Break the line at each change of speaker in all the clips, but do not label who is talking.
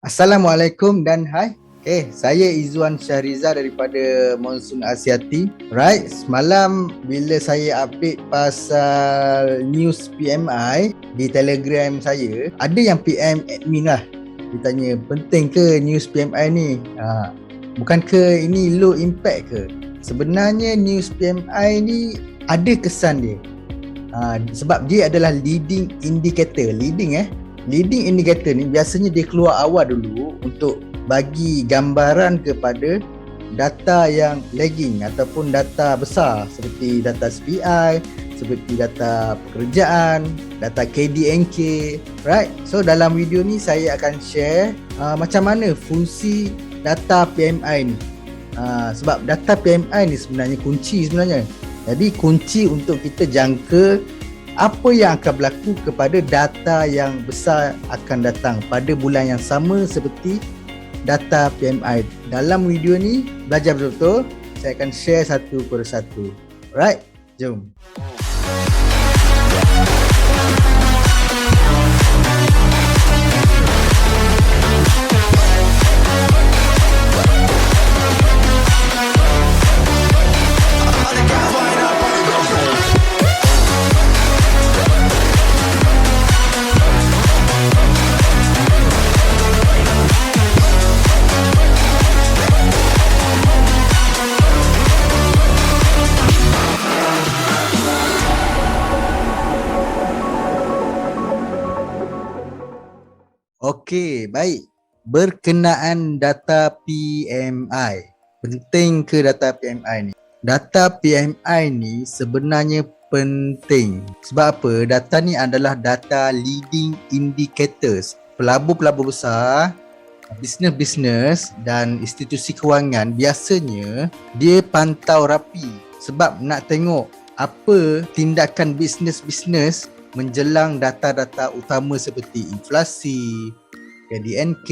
Assalamualaikum dan hai. Saya Izzuan Syahriza daripada Monsoon Asiati. Right, semalam bila saya update pasal news PMI di Telegram saya, ada yang PM admin lah. Dia tanya, penting ke news PMI ni? Bukan ke ini low impact ke? Sebenarnya news PMI ni ada kesan dia. Sebab dia adalah leading indicator. Leading indicator ni biasanya dia keluar awal dulu untuk bagi gambaran kepada data yang lagging ataupun data besar seperti data SPI, seperti data pekerjaan, data KDNK, right? So dalam video ni saya akan share macam mana fungsi data PMI ni. Sebab data PMI ni sebenarnya kunci sebenarnya. Jadi kunci untuk kita jangka apa yang akan berlaku kepada data yang besar akan datang pada bulan yang sama seperti data PMI. Dalam video ni belajar betul-betul, saya akan share satu persatu. Alright, jom. Okey, baik. Berkenaan data PMI. Penting ke data PMI ni? Data PMI ni sebenarnya penting. Sebab apa? Data ni adalah data leading indicators. Pelabur-pelabur besar, bisnes-bisnes dan institusi kewangan biasanya dia pantau rapi sebab nak tengok apa tindakan bisnes-bisnes menjelang data-data utama seperti inflasi, KDNK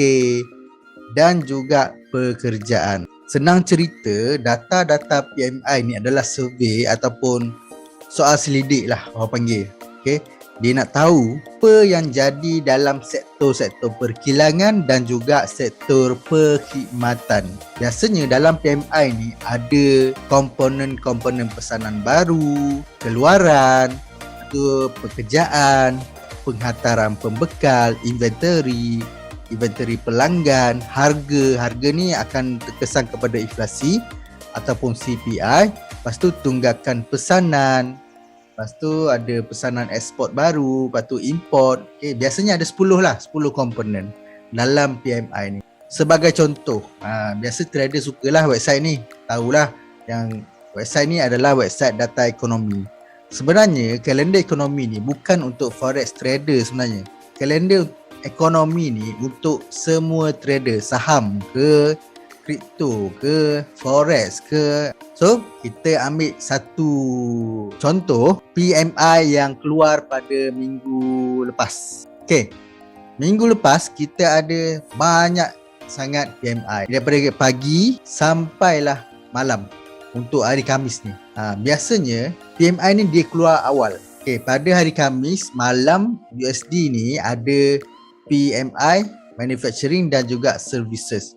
dan juga pekerjaan. Senang cerita, data-data PMI ni adalah survey ataupun soal selidik lah orang panggil. Okay? Dia nak tahu apa yang jadi dalam sektor-sektor perkilangan dan juga sektor perkhidmatan. Biasanya dalam PMI ni ada komponen-komponen pesanan baru, keluaran, pekerjaan, penghantaran pembekal, inventory pelanggan, harga ni akan terkesan kepada inflasi ataupun CPI. Lepas tu tunggakan pesanan, lepas tu ada pesanan ekspor baru, lepas tu import. Okay, biasanya ada 10 komponen dalam PMI ni. Sebagai contoh, biasa trader sukalah website ni. Tahulah yang website ni adalah website data ekonomi. Sebenarnya kalender ekonomi ni bukan untuk forex trader sebenarnya. Kalender ekonomi ni untuk semua trader, saham ke, kripto ke, forex ke. So, kita ambil satu contoh PMI yang keluar pada minggu lepas. Okey. Minggu lepas kita ada banyak sangat PMI daripada pagi sampailah malam untuk hari Khamis ni. Biasanya PMI ni dia keluar awal. Okay, pada hari Khamis malam USD ni ada PMI manufacturing dan juga services.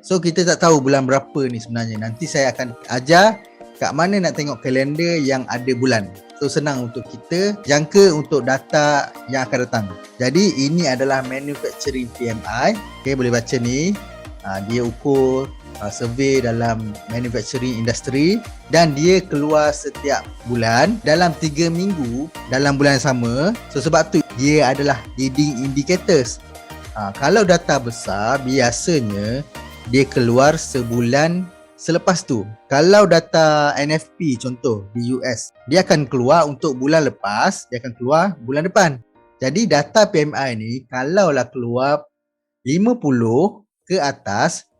So kita tak tahu bulan berapa ni sebenarnya. Nanti saya akan ajar kat mana nak tengok kalender yang ada bulan. So senang untuk kita jangka untuk data yang akan datang. Jadi ini adalah manufacturing PMI. Okay, boleh baca ni. Dia ukur survey dalam manufacturing industry dan dia keluar setiap bulan dalam 3 minggu dalam bulan yang sama. So sebab tu dia adalah leading indicators. Kalau data besar biasanya dia keluar sebulan selepas tu. Kalau data NFP contoh di US, dia akan keluar untuk bulan lepas, dia akan keluar bulan depan. Jadi data PMI ni kalaulah keluar 50 ke atas,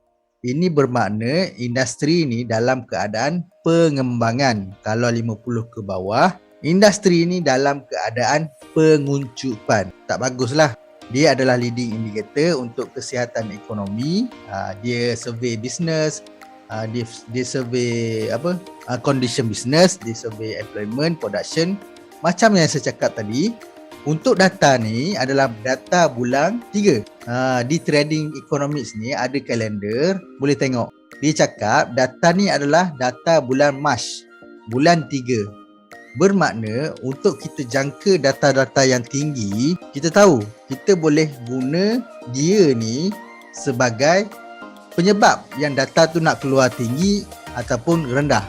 ini bermakna industri ni dalam keadaan pengembangan. Kalau 50 ke bawah, industri ni dalam keadaan penguncupan. Tak baguslah. Dia adalah leading indicator untuk kesihatan ekonomi. Dia survey business, dia survey condition business, dia survey employment, production. Macam yang saya cakap tadi, Untuk data ni adalah data bulan 3. Di Trading Economics ni ada kalender, boleh tengok. Dia cakap data ni adalah data bulan Mac, bulan 3. Bermakna untuk kita jangka data-data yang tinggi, kita tahu kita boleh guna dia ni sebagai penyebab yang data tu nak keluar tinggi ataupun rendah,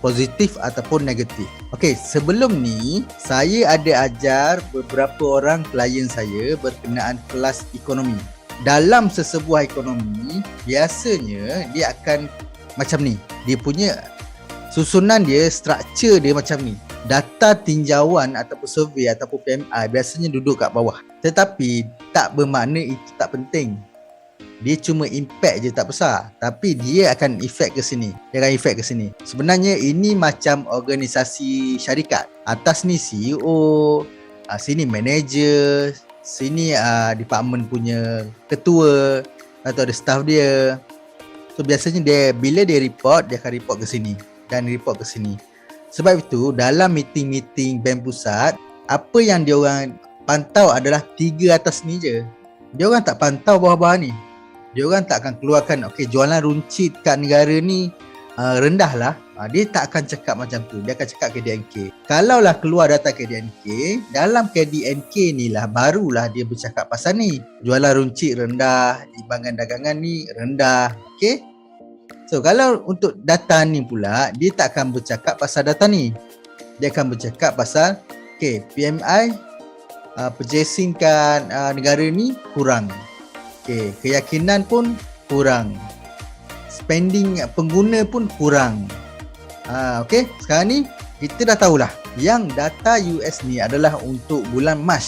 positif ataupun negatif. Okey, sebelum ni saya ada ajar beberapa orang klien saya berkenaan kelas ekonomi. Dalam sesebuah ekonomi, biasanya dia akan macam ni. Dia punya susunan dia, struktur dia macam ni. Data tinjauan ataupun survey ataupun PMI biasanya duduk kat bawah. Tetapi tak bermakna itu tak penting. Dia cuma impact je tak besar, tapi dia akan efek ke sini. Dia akan efek ke sini. Sebenarnya ini macam organisasi syarikat. Atas ni CEO, sini manager, sini department punya ketua atau ada staff dia. So biasanya dia bila dia report, dia akan report ke sini dan report ke sini. Sebab itu dalam meeting-meeting bank pusat, apa yang dia orang pantau adalah 3 atas ni je. Dia orang tak pantau bawah-bawah ni. Dia orang tak akan keluarkan jualan runcit kat negara ni rendah lah. Dia tak akan cakap macam tu. Dia akan cakap KDNK. Kalaulah keluar data KDNK, dalam KDNK ni lah barulah dia bercakap pasal ni. Jualan runcit rendah, timbangan dagangan ni rendah. Okey. So kalau untuk data ni pula, dia tak akan bercakap pasal data ni. Dia akan bercakap pasal PMI purchasing kat negara ni kurang. Keyakinan pun kurang. Spending pengguna pun kurang. Sekarang ni kita dah tahulah yang data US ni adalah untuk bulan Mac.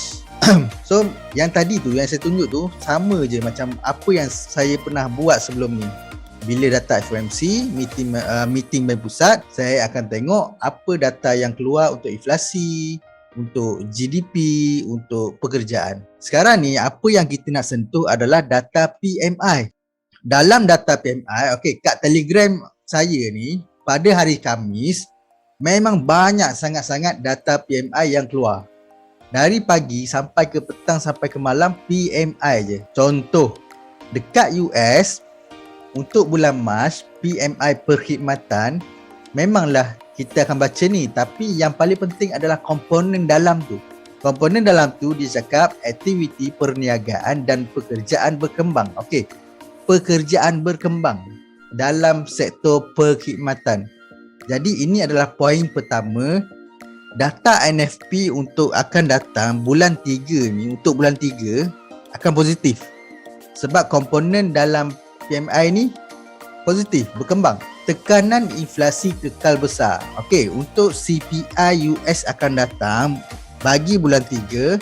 So yang tadi tu, yang saya tunjuk tu sama je macam apa yang saya pernah buat sebelum ni. Bila data FOMC, meeting bank pusat, saya akan tengok apa data yang keluar untuk inflasi, untuk GDP, untuk pekerjaan. Sekarang ni apa yang kita nak sentuh adalah data PMI. Dalam data PMI, kat Telegram saya ni pada hari Khamis memang banyak sangat-sangat data PMI yang keluar. Dari pagi sampai ke petang sampai ke malam PMI je. Contoh, dekat US untuk bulan Mac, PMI perkhidmatan memanglah kita akan baca ni, tapi yang paling penting adalah komponen dalam tu. Komponen dalam tu dia cakap aktiviti perniagaan dan pekerjaan berkembang. Pekerjaan berkembang dalam sektor perkhidmatan. Jadi ini adalah poin pertama. Data NFP untuk akan datang bulan 3 ni, untuk bulan 3 akan positif. Sebab komponen dalam PMI ni positif, berkembang. Tekanan inflasi kekal besar. Untuk CPI US akan datang bagi bulan 3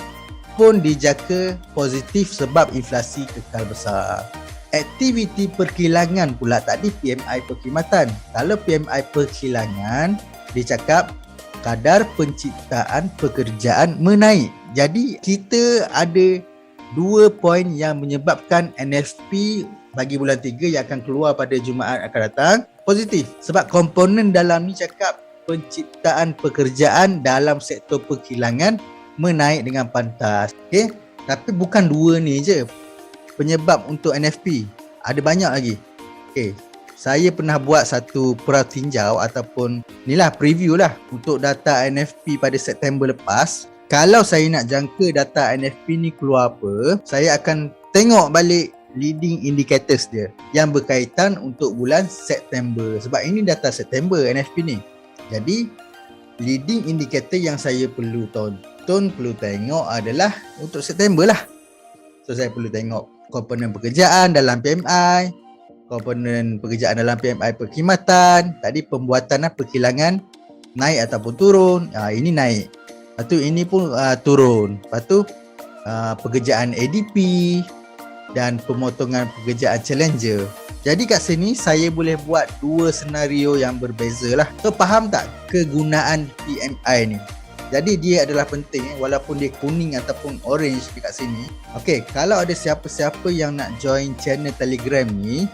pun dijangka positif sebab inflasi kekal besar. Aktiviti perkilangan pula, tadi PMI perkhidmatan. Kalau PMI perkilangan, dia cakap kadar penciptaan pekerjaan menaik. Jadi kita ada 2 poin yang menyebabkan NFP bagi bulan 3 yang akan keluar pada Jumaat akan datang positif. Sebab komponen dalam ni cakap penciptaan pekerjaan dalam sektor perkilangan menaik dengan pantas. Tapi bukan 2 ni je penyebab untuk NFP. Ada banyak lagi. Saya pernah buat satu pratinjau ataupun inilah preview lah untuk data NFP pada September lepas. Kalau saya nak jangka data NFP ni keluar apa, saya akan tengok balik leading indicators dia yang berkaitan untuk bulan September. Sebab ini data September NFP ni. Jadi leading indicator yang saya perlu tonton, perlu tengok adalah untuk September lah. So saya perlu tengok komponen pekerjaan dalam PMI, komponen pekerjaan dalam PMI perkhidmatan. Tadi pembuatan perkilangan naik ataupun turun. Ini naik. Lepas tu ini pun turun. Lepas tu pekerjaan ADP dan pemotongan pekerjaan challenger. Jadi kat sini saya boleh buat 2 senario yang berbeza lah. So faham tak kegunaan PMI ni? Jadi dia adalah penting walaupun dia kuning ataupun orange dekat sini. Kalau ada siapa-siapa yang nak join channel Telegram ni,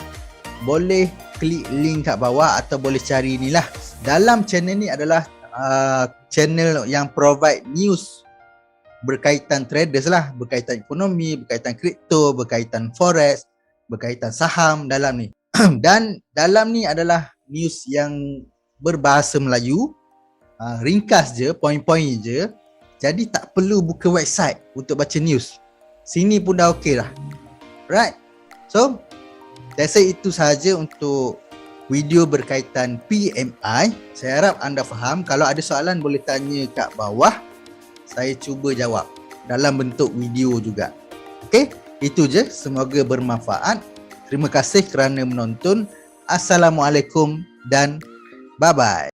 boleh klik link kat bawah atau boleh cari ni lah. Dalam channel ni adalah channel yang provide news berkaitan traders lah, berkaitan ekonomi, berkaitan kripto, berkaitan forex, berkaitan saham dalam ni. Dan dalam ni adalah news yang berbahasa Melayu, ringkas je, poin-poin je. Jadi tak perlu buka website untuk baca news. Sini pun dah okey lah. Right. So, saya rasa itu sahaja untuk video berkaitan PMI. Saya harap anda faham. Kalau ada soalan boleh tanya kat bawah. Saya cuba jawab dalam bentuk video juga. Okey, itu je. Semoga bermanfaat. Terima kasih kerana menonton. Assalamualaikum dan bye-bye.